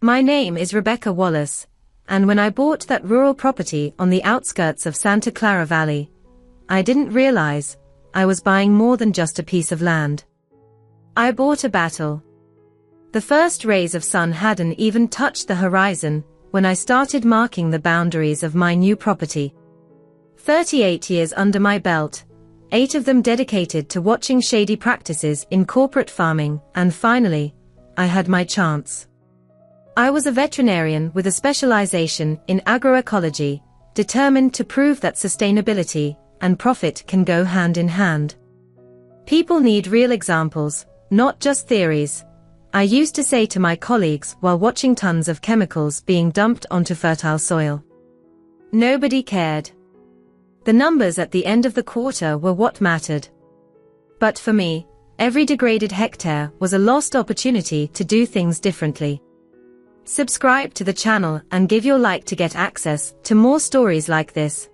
My name is Rebecca Wallace, and when I bought that rural property on the outskirts of Santa Clara Valley, I didn't realize I was buying more than just a piece of land. I bought a battle. The first rays of sun hadn't even touched the horizon when I started marking the boundaries of my new property. 38 years under my belt, 8 of them dedicated to watching shady practices in corporate farming, and finally, I had my chance. I was a veterinarian with a specialization in agroecology, determined to prove that sustainability and profit can go hand in hand. People need real examples, not just theories, I used to say to my colleagues while watching tons of chemicals being dumped onto fertile soil. Nobody cared. The numbers at the end of the quarter were what mattered. But for me, every degraded hectare was a lost opportunity to do things differently. Subscribe to the channel and give your like to get access to more stories like this.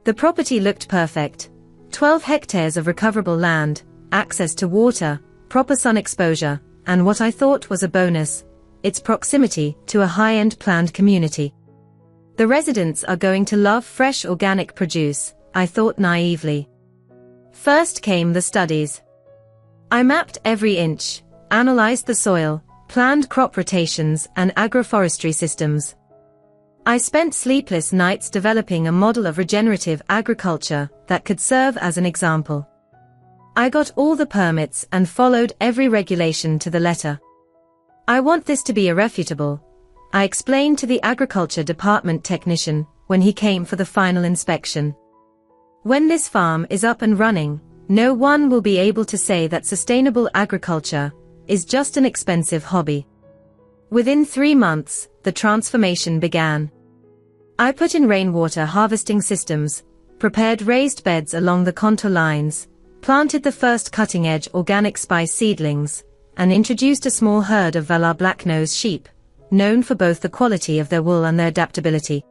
The property looked perfect. 12 hectares of recoverable land, access to water, proper sun exposure, and what I thought was a bonus, its proximity to a high-end planned community. The residents are going to love fresh organic produce, I thought naively. First came the studies. I mapped every inch, analyzed the soil, planned crop rotations and agroforestry systems. I spent sleepless nights developing a model of regenerative agriculture that could serve as an example. I got all the permits and followed every regulation to the letter. I want this to be irrefutable, I explained to the agriculture department technician when he came for the final inspection. When this farm is up and running, no one will be able to say that sustainable agriculture is just an expensive hobby. Within 3 months, the transformation began. I put in rainwater harvesting systems, prepared raised beds along the contour lines, planted the first cutting-edge organic spice seedlings, and introduced a small herd of Valar black-nosed sheep, known for both the quality of their wool and their adaptability.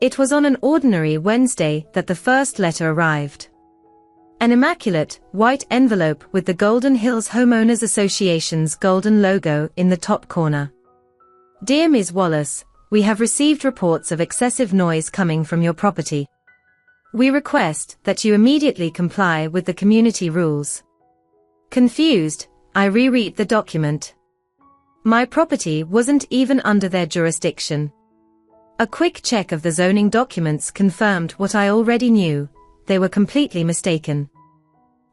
It was on an ordinary Wednesday that the first letter arrived. An immaculate, white envelope with the Golden Hills Homeowners Association's golden logo in the top corner. Dear Ms. Wallace, we have received reports of excessive noise coming from your property. We request that you immediately comply with the community rules. Confused, I reread the document. My property wasn't even under their jurisdiction. A quick check of the zoning documents confirmed what I already knew. They were completely mistaken.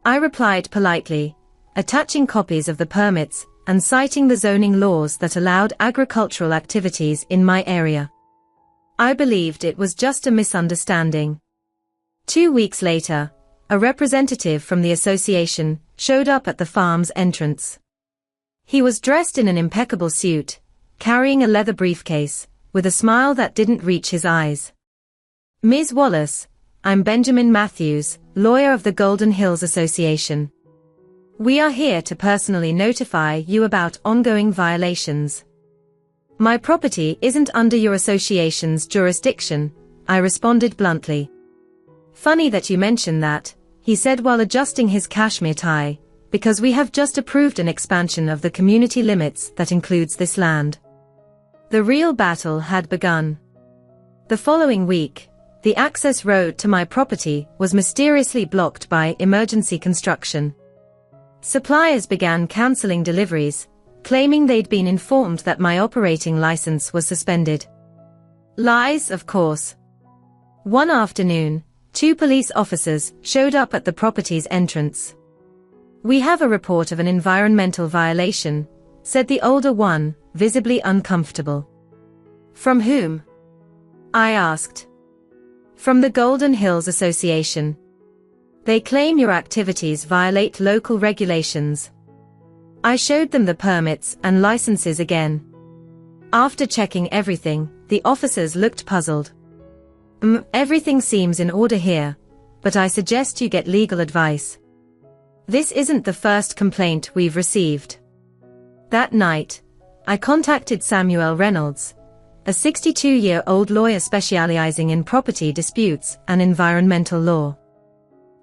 I replied politely, attaching copies of the permits and citing the zoning laws that allowed agricultural activities in my area. I believed it was just a misunderstanding. 2 weeks later, a representative from the association showed up at the farm's entrance. He was dressed in an impeccable suit, carrying a leather briefcase, with a smile that didn't reach his eyes. Ms. Wallace, I'm Benjamin Matthews, lawyer of the Golden Hills Association. We are here to personally notify you about ongoing violations. My property isn't under your association's jurisdiction, I responded bluntly. Funny that you mention that, he said while adjusting his cashmere tie, because we have just approved an expansion of the community limits that includes this land. The real battle had begun. The following week, the access road to my property was mysteriously blocked by emergency construction. Suppliers began canceling deliveries, claiming they'd been informed that my operating license was suspended. Lies, of course. One afternoon, 2 police officers showed up at the property's entrance. We have a report of an environmental violation, said the older one, visibly uncomfortable. From whom? I asked. From the Golden Hills Association. They claim your activities violate local regulations. I showed them the permits and licenses again. After checking everything, the officers looked puzzled. Everything seems in order here, but I suggest you get legal advice. This isn't the first complaint we've received. That night, I contacted Samuel Reynolds, a 62-year-old lawyer specializing in property disputes and environmental law.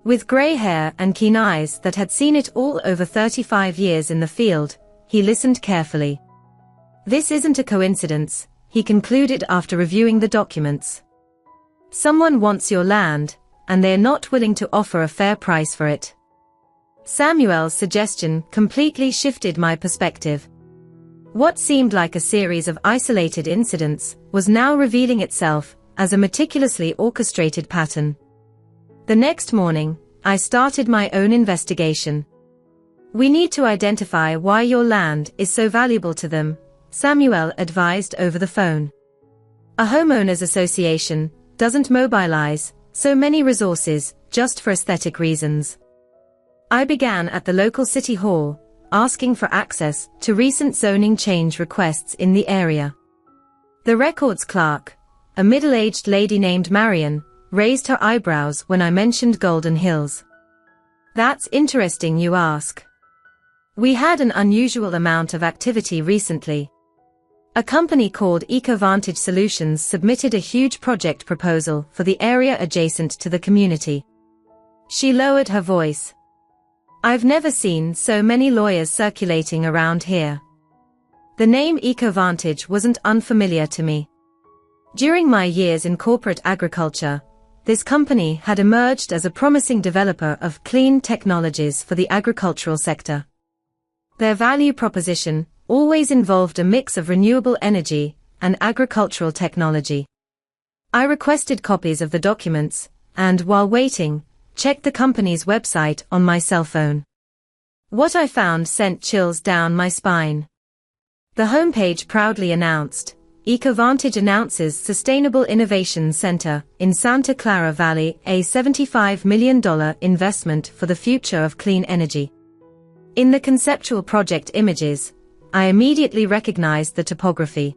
With gray hair and keen eyes that had seen it all over 35 years in the field, he listened carefully. This isn't a coincidence, he concluded after reviewing the documents. Someone wants your land, and they're not willing to offer a fair price for it. Samuel's suggestion completely shifted my perspective. What seemed like a series of isolated incidents was now revealing itself as a meticulously orchestrated pattern. The next morning, I started my own investigation. We need to identify why your land is so valuable to them, Samuel advised over the phone. A homeowners association doesn't mobilize so many resources just for aesthetic reasons. I began at the local city hall, asking for access to recent zoning change requests in the area. The records clerk, a middle-aged lady named Marion, raised her eyebrows when I mentioned Golden Hills. That's interesting, you ask. We had an unusual amount of activity recently. A company called EcoVantage Solutions submitted a huge project proposal for the area adjacent to the community. She lowered her voice. I've never seen so many lawyers circulating around here. The name EcoVantage wasn't unfamiliar to me. During my years in corporate agriculture, this company had emerged as a promising developer of clean technologies for the agricultural sector. Their value proposition always involved a mix of renewable energy and agricultural technology. I requested copies of the documents, and while waiting, checked the company's website on my cell phone. What I found sent chills down my spine. The homepage proudly announced, EcoVantage announces Sustainable Innovation Center in Santa Clara Valley, a $75 million investment for the future of clean energy. In the conceptual project images, I immediately recognized the topography.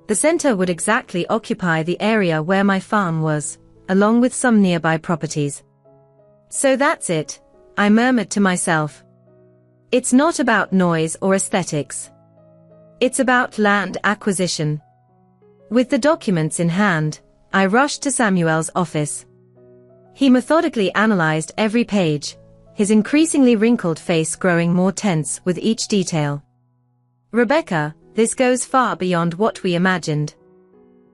The center would exactly occupy the area where my farm was, along with some nearby properties. So that's it, I murmured to myself. It's not about noise or aesthetics. It's about land acquisition. With the documents in hand, I rushed to Samuel's office. He methodically analyzed every page, his increasingly wrinkled face growing more tense with each detail. Rebecca, this goes far beyond what we imagined.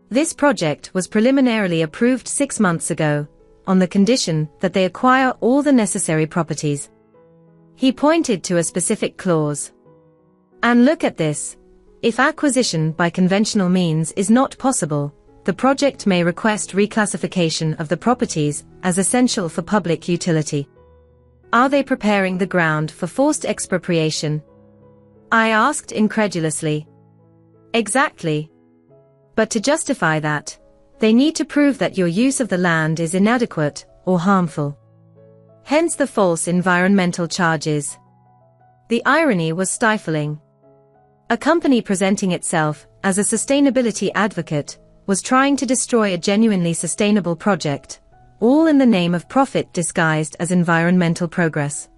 This project was preliminarily approved 6 months ago, on the condition that they acquire all the necessary properties. He pointed to a specific clause. And look at this. If acquisition by conventional means is not possible, the project may request reclassification of the properties as essential for public utility. Are they preparing the ground for forced expropriation? I asked incredulously. Exactly. But to justify that, they need to prove that your use of the land is inadequate or harmful. Hence the false environmental charges. The irony was stifling. A company presenting itself as a sustainability advocate was trying to destroy a genuinely sustainable project, all in the name of profit disguised as environmental progress.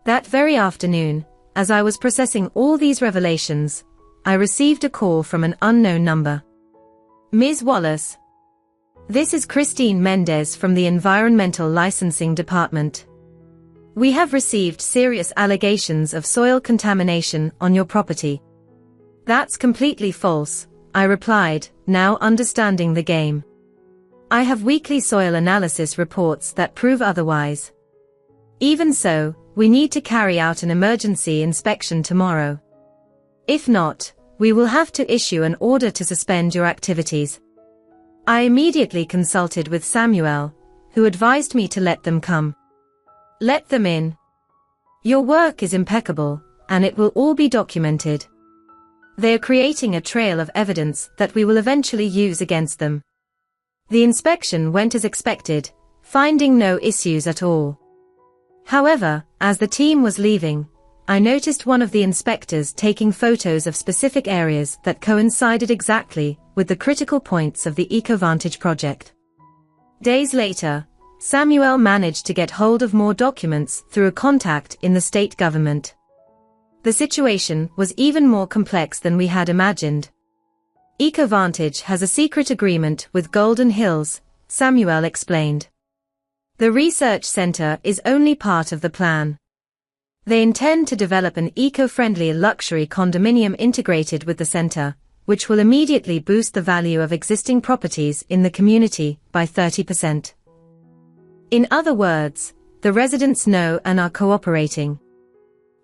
That very afternoon, as I was processing all these revelations, I received a call from an unknown number. Ms. Wallace. This is Christine Mendez from the Environmental Licensing Department. We have received serious allegations of soil contamination on your property. That's completely false, I replied, now understanding the game. I have weekly soil analysis reports that prove otherwise. Even so, we need to carry out an emergency inspection tomorrow. If not, we will have to issue an order to suspend your activities. I immediately consulted with Samuel, who advised me to let them come. Let them in. Your work is impeccable, and it will all be documented. They are creating a trail of evidence that we will eventually use against them. The inspection went as expected, finding no issues at all. However, as the team was leaving, I noticed one of the inspectors taking photos of specific areas that coincided exactly with the critical points of the EcoVantage project. Days later, Samuel managed to get hold of more documents through a contact in the state government. The situation was even more complex than we had imagined. EcoVantage has a secret agreement with Golden Hills, Samuel explained. The research center is only part of the plan. They intend to develop an eco-friendly luxury condominium integrated with the center, which will immediately boost the value of existing properties in the community by 30%. In other words, the residents know and are cooperating.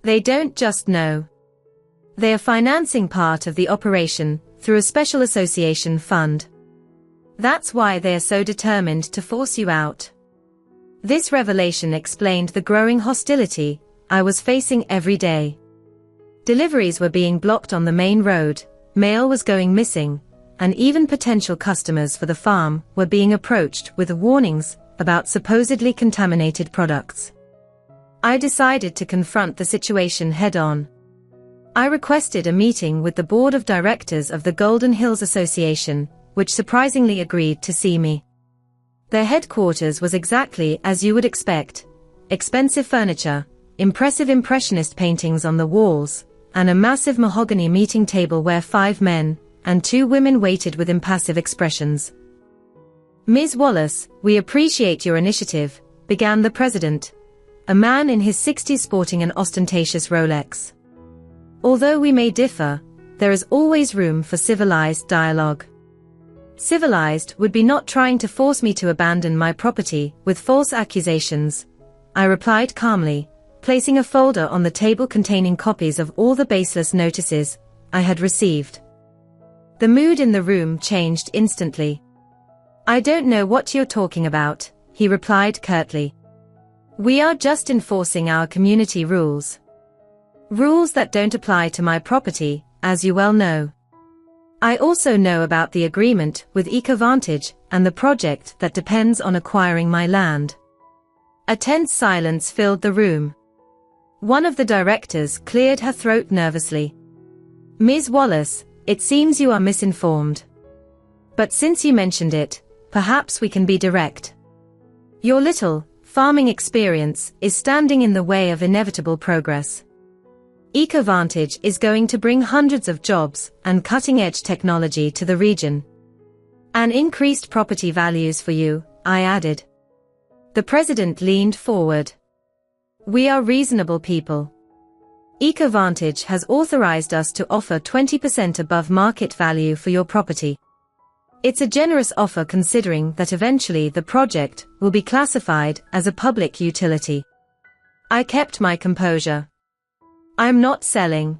They don't just know. They are financing part of the operation through a special association fund. That's why they are so determined to force you out. This revelation explained the growing hostility I was facing every day. Deliveries were being blocked on the main road, mail was going missing, and even potential customers for the farm were being approached with warnings about supposedly contaminated products. I decided to confront the situation head-on. I requested a meeting with the board of directors of the Golden Hills Association, which surprisingly agreed to see me. Their headquarters was exactly as you would expect: expensive furniture, impressive impressionist paintings on the walls, and a massive mahogany meeting table where 5 men and 2 women waited with impassive expressions. "Ms. Wallace, we appreciate your initiative," began the president, a man in his 60s sporting an ostentatious Rolex. "Although we may differ, there is always room for civilized dialogue." Civilized would be not trying to force me to abandon my property with false accusations, I replied calmly, placing a folder on the table containing copies of all the baseless notices I had received. The mood in the room changed instantly. "I don't know what you're talking about," he replied curtly. "We are just enforcing our community rules. Rules that don't apply to my property, as you well know. I also know about the agreement with EcoVantage and the project that depends on acquiring my land." A tense silence filled the room. One of the directors cleared her throat nervously. "Ms. Wallace, it seems you are misinformed. But since you mentioned it, perhaps we can be direct. Your little farming experience is standing in the way of inevitable progress. EcoVantage is going to bring hundreds of jobs and cutting-edge technology to the region. And increased property values for you," I added. The president leaned forward. "We are reasonable people. EcoVantage has authorized us to offer 20% above market value for your property. It's a generous offer considering that eventually the project will be classified as a public utility." I kept my composure. "I'm not selling.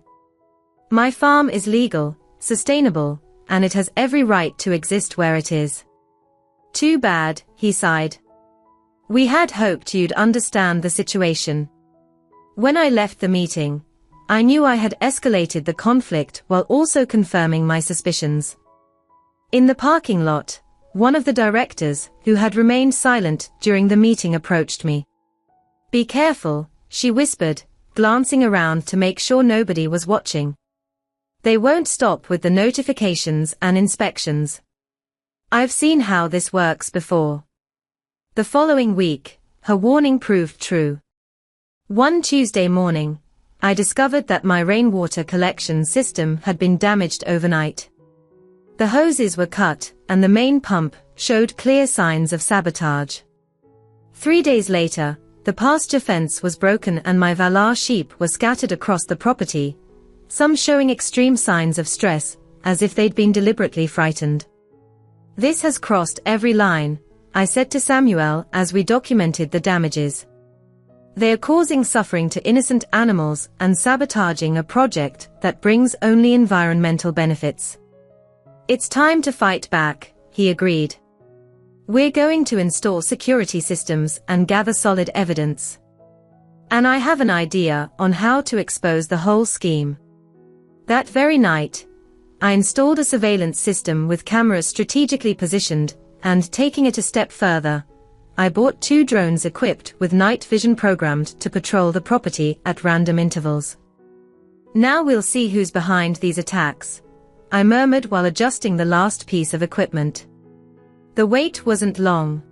My farm is legal, sustainable, and it has every right to exist where it is." "Too bad," he sighed. "We had hoped you'd understand the situation." When I left the meeting, I knew I had escalated the conflict while also confirming my suspicions. In the parking lot, one of the directors, who had remained silent during the meeting, approached me. "Be careful," she whispered, glancing around to make sure nobody was watching. "They won't stop with the notifications and inspections. I've seen how this works before." The following week, her warning proved true. One Tuesday morning, I discovered that my rainwater collection system had been damaged overnight. The hoses were cut, and the main pump showed clear signs of sabotage. 3 days later, the pasture fence was broken and my Valar sheep were scattered across the property, some showing extreme signs of stress, as if they'd been deliberately frightened. "This has crossed every line," I said to Samuel as we documented the damages. "They are causing suffering to innocent animals and sabotaging a project that brings only environmental benefits." "It's time to fight back," he agreed. "We're going to install security systems and gather solid evidence. And I have an idea on how to expose the whole scheme." That very night, I installed a surveillance system with cameras strategically positioned, and taking it a step further, I bought 2 drones equipped with night vision programmed to patrol the property at random intervals. "Now we'll see who's behind these attacks," I murmured while adjusting the last piece of equipment. The wait wasn't long.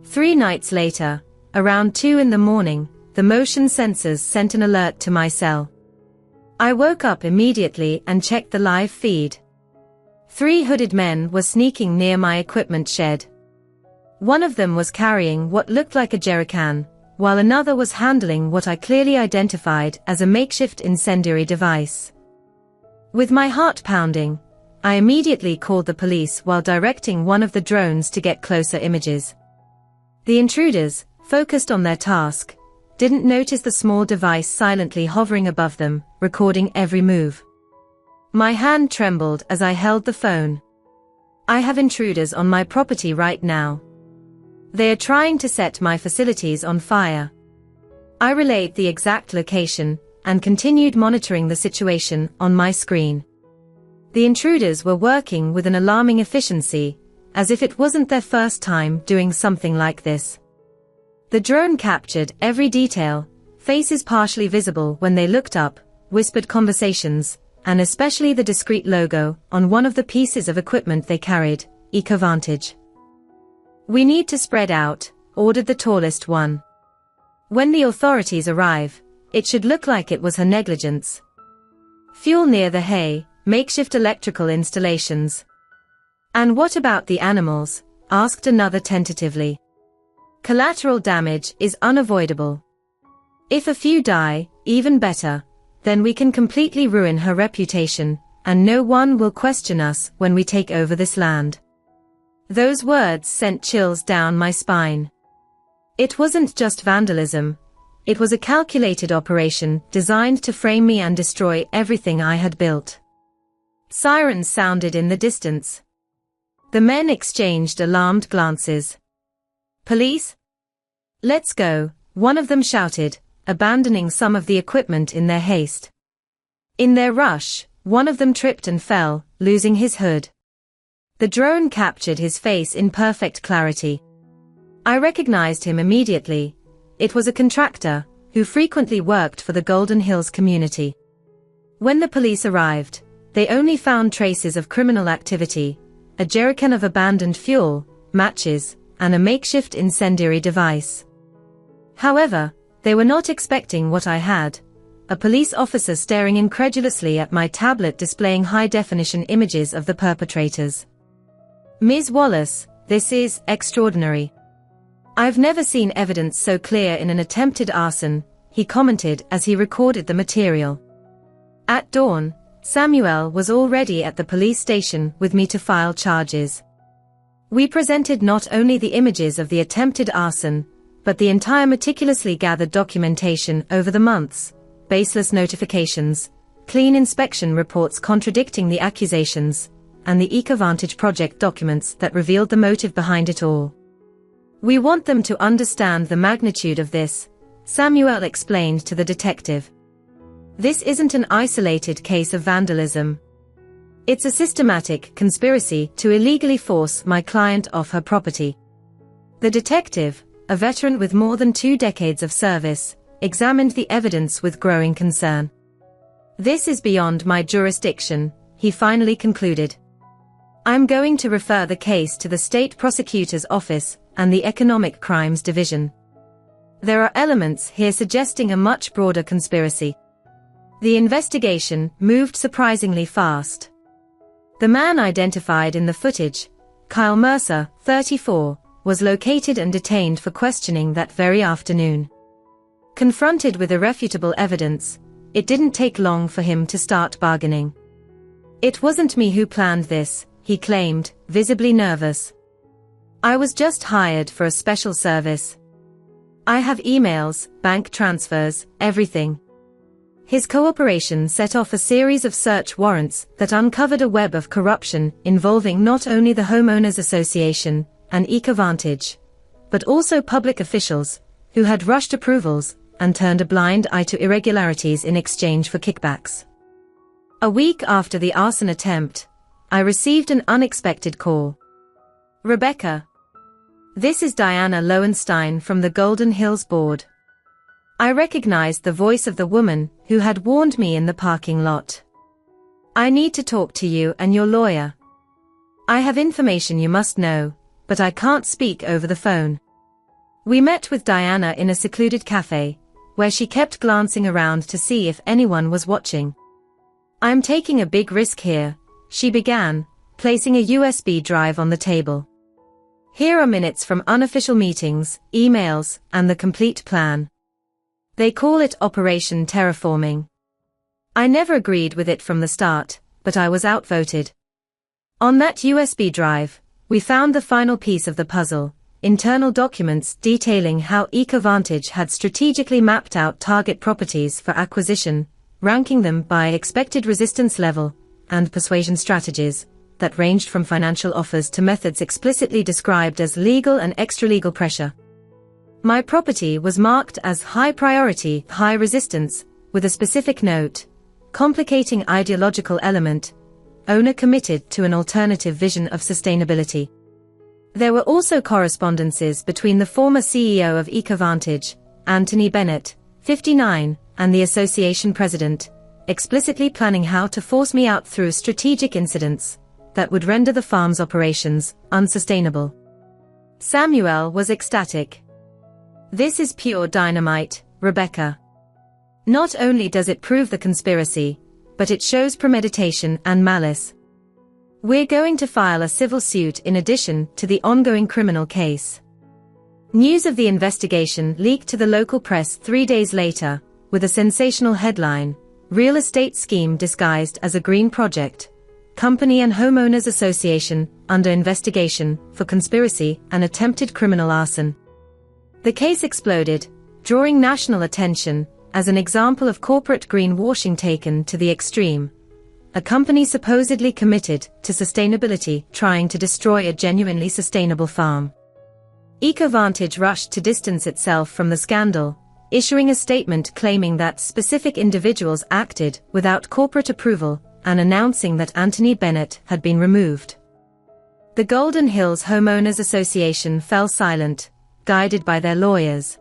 3 nights later, around 2 in the morning, the motion sensors sent an alert to my cell. I woke up immediately and checked the live feed. 3 hooded men were sneaking near my equipment shed. One of them was carrying what looked like a jerrycan, while another was handling what I clearly identified as a makeshift incendiary device. With my heart pounding, I immediately called the police while directing one of the drones to get closer images. The intruders, focused on their task, didn't notice the small device silently hovering above them, recording every move. My hand trembled as I held the phone. I have intruders on my property right now. They are trying to set my facilities on fire. I relayed the exact location and continued monitoring the situation on my screen. The intruders were working with an alarming efficiency, as if it wasn't their first time doing something like this. The drone captured every detail, faces partially visible when they looked up, whispered conversations, and especially the discreet logo on one of the pieces of equipment they carried, EcoVantage. "We need to spread out," ordered the tallest one. "When the authorities arrive, it should look like it was her negligence." "Fuel near the hay, makeshift electrical installations." "And what about the animals?" asked another tentatively. "Collateral damage is unavoidable. If a few die, even better, then we can completely ruin her reputation, and no one will question us when we take over this land." Those words sent chills down my spine. It wasn't just vandalism. It was a calculated operation designed to frame me and destroy everything I had built. Sirens sounded in the distance. The men exchanged alarmed glances. "Police? Let's go," one of them shouted, abandoning some of the equipment in their haste. In their rush, one of them tripped and fell, losing his hood. The drone captured his face in perfect clarity. I recognized him immediately. It was a contractor, who frequently worked for the Golden Hills community. When the police arrived, they only found traces of criminal activity, a jerrycan of abandoned fuel, matches, and a makeshift incendiary device. However, they were not expecting what I had: a police officer staring incredulously at my tablet displaying high-definition images of the perpetrators. "Ms. Wallace, this is extraordinary. I've never seen evidence so clear in an attempted arson," he commented as he recorded the material. At dawn, Samuel was already at the police station with me to file charges. We presented not only the images of the attempted arson, but the entire meticulously gathered documentation over the months, baseless notifications, clean inspection reports contradicting the accusations, and the EcoVantage project documents that revealed the motive behind it all. "We want them to understand the magnitude of this," Samuel explained to the detective. "This isn't an isolated case of vandalism. It's a systematic conspiracy to illegally force my client off her property." The detective, a veteran with more than 2 decades of service, examined the evidence with growing concern. "This is beyond my jurisdiction," he finally concluded. "I'm going to refer the case to the state prosecutor's office and the Economic Crimes Division. There are elements here suggesting a much broader conspiracy." The investigation moved surprisingly fast. The man identified in the footage, Kyle Mercer, 34, was located and detained for questioning that very afternoon. Confronted with irrefutable evidence, it didn't take long for him to start bargaining. "It wasn't me who planned this," he claimed, visibly nervous. "I was just hired for a special service. I have emails, bank transfers, everything." His cooperation set off a series of search warrants that uncovered a web of corruption involving not only the Homeowners Association and EcoVantage, but also public officials, who had rushed approvals and turned a blind eye to irregularities in exchange for kickbacks. A week after the arson attempt, I received an unexpected call. "Rebecca. This is Diana Lowenstein from the Golden Hills Board." I recognized the voice of the woman who had warned me in the parking lot. "I need to talk to you and your lawyer. I have information you must know, but I can't speak over the phone." We met with Diana in a secluded cafe, where she kept glancing around to see if anyone was watching. "I'm taking a big risk here," she began, placing a USB drive on the table. Here are minutes from unofficial meetings, emails, and the complete plan. They call it Operation Terraforming. I never agreed with it from the start, but I was outvoted. On that USB drive, we found the final piece of the puzzle, internal documents detailing how EcoVantage had strategically mapped out target properties for acquisition, ranking them by expected resistance level, and persuasion strategies that ranged from financial offers to methods explicitly described as legal and extra-legal pressure. My property was marked as high priority, high resistance, with a specific note, complicating ideological element, owner committed to an alternative vision of sustainability. There were also correspondences between the former CEO of EcoVantage, Anthony Bennett, 59, and the association president, explicitly planning how to force me out through strategic incidents that would render the farm's operations unsustainable. Samuel was ecstatic. "This is pure dynamite, Rebecca. Not only does it prove the conspiracy, but it shows premeditation and malice. We're going to file a civil suit in addition to the ongoing criminal case." News of the investigation leaked to the local press 3 days later, with a sensational headline, "Real Estate Scheme Disguised as a Green Project. Company and Homeowners Association under investigation for conspiracy and attempted criminal arson." The case exploded, drawing national attention as an example of corporate greenwashing taken to the extreme. A company supposedly committed to sustainability trying to destroy a genuinely sustainable farm. EcoVantage rushed to distance itself from the scandal, issuing a statement claiming that specific individuals acted without corporate approval and announcing that Anthony Bennett had been removed. The Golden Hills Homeowners Association fell silent, guided by their lawyers.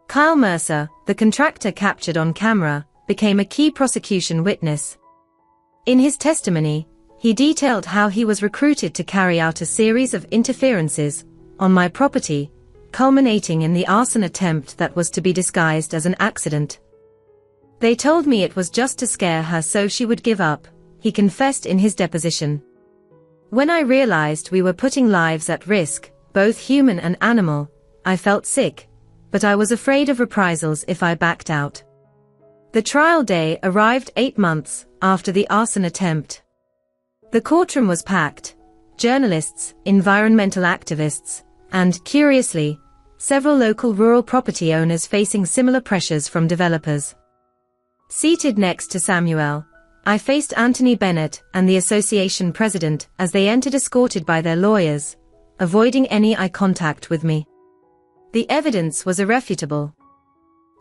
Kyle Mercer, the contractor captured on camera, became a key prosecution witness. In his testimony, he detailed how he was recruited to carry out a series of interferences on my property, culminating in the arson attempt that was to be disguised as an accident. "They told me it was just to scare her so she would give up," he confessed in his deposition. "When I realized we were putting lives at risk, both human and animal, I felt sick, but I was afraid of reprisals if I backed out." The trial day arrived 8 months after the arson attempt. The courtroom was packed. Journalists, environmental activists, and, curiously, several local rural property owners facing similar pressures from developers. Seated next to Samuel, I faced Anthony Bennett and the association president as they entered escorted by their lawyers, avoiding any eye contact with me. The evidence was irrefutable.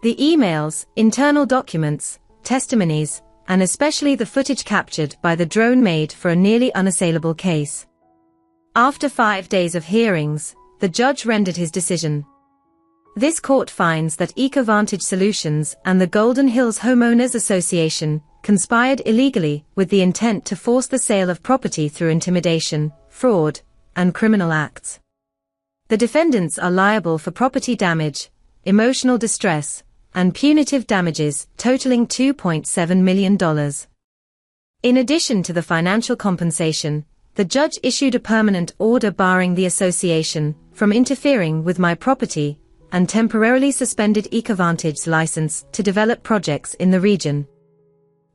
The emails, internal documents, testimonies, and especially the footage captured by the drone made for a nearly unassailable case. After 5 days of hearings, the judge rendered his decision. This court finds that EcoVantage Solutions and the Golden Hills Homeowners Association conspired illegally with the intent to force the sale of property through intimidation, fraud, and criminal acts. The defendants are liable for property damage, emotional distress, and punitive damages totaling $2.7 million. In addition to the financial compensation, the judge issued a permanent order barring the association from interfering with my property and temporarily suspended EcoVantage's license to develop projects in the region.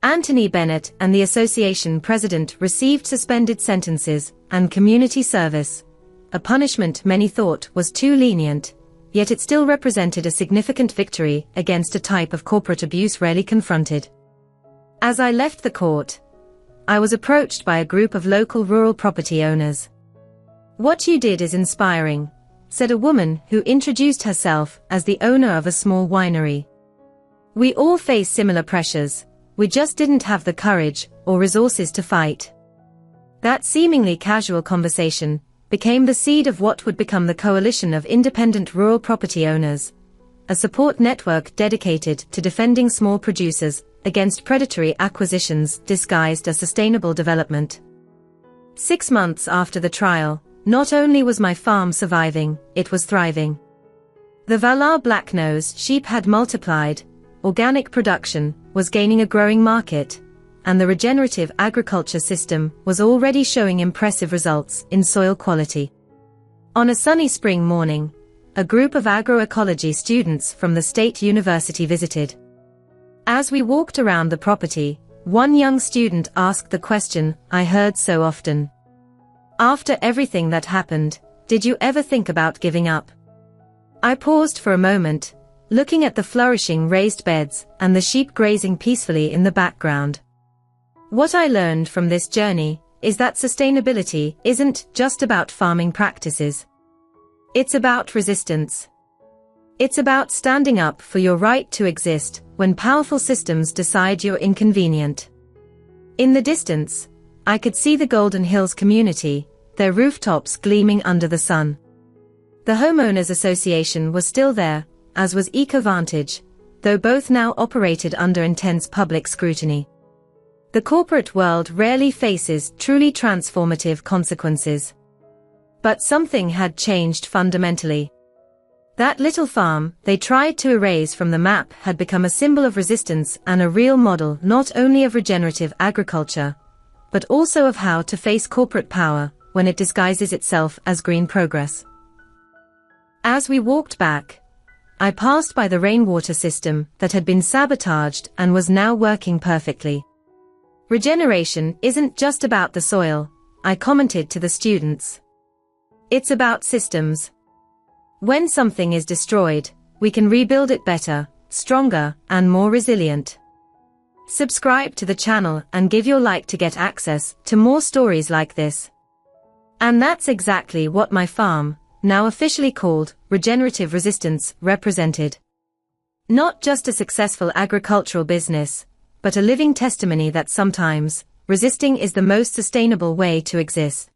Anthony Bennett and the association president received suspended sentences and community service, a punishment many thought was too lenient, yet it still represented a significant victory against a type of corporate abuse rarely confronted. As I left the court, I was approached by a group of local rural property owners. "What you did is inspiring," said a woman who introduced herself as the owner of a small winery. "We all face similar pressures, we just didn't have the courage or resources to fight." That seemingly casual conversation became the seed of what would become the Coalition of Independent Rural Property Owners, a support network dedicated to defending small producers against predatory acquisitions disguised as sustainable development. 6 months after the trial, not only was my farm surviving, it was thriving. The Valar Blacknose sheep had multiplied, organic production was gaining a growing market, and the regenerative agriculture system was already showing impressive results in soil quality. On a sunny spring morning, a group of agroecology students from the state university visited. As we walked around the property, one young student asked the question I heard so often. After everything that happened, did you ever think about giving up? I paused for a moment, looking at the flourishing raised beds and the sheep grazing peacefully in the background. What I learned from this journey is that sustainability isn't just about farming practices. It's about resistance. It's about standing up for your right to exist when powerful systems decide you're inconvenient. In the distance, I could see the Golden Hills community, their rooftops gleaming under the sun. The Homeowners Association was still there, as was EcoVantage, though both now operated under intense public scrutiny. The corporate world rarely faces truly transformative consequences. But something had changed fundamentally. That little farm they tried to erase from the map had become a symbol of resistance and a real model not only of regenerative agriculture, but also of how to face corporate power when it disguises itself as green progress. As we walked back, I passed by the rainwater system that had been sabotaged and was now working perfectly. Regeneration isn't just about the soil, I commented to the students. It's about systems. When something is destroyed, we can rebuild it better, stronger, and more resilient. Subscribe to the channel and give your like to get access to more stories like this. And that's exactly what my farm, now officially called Regenerative Resistance, represented. Not just a successful agricultural business, but a living testimony that sometimes, resisting is the most sustainable way to exist.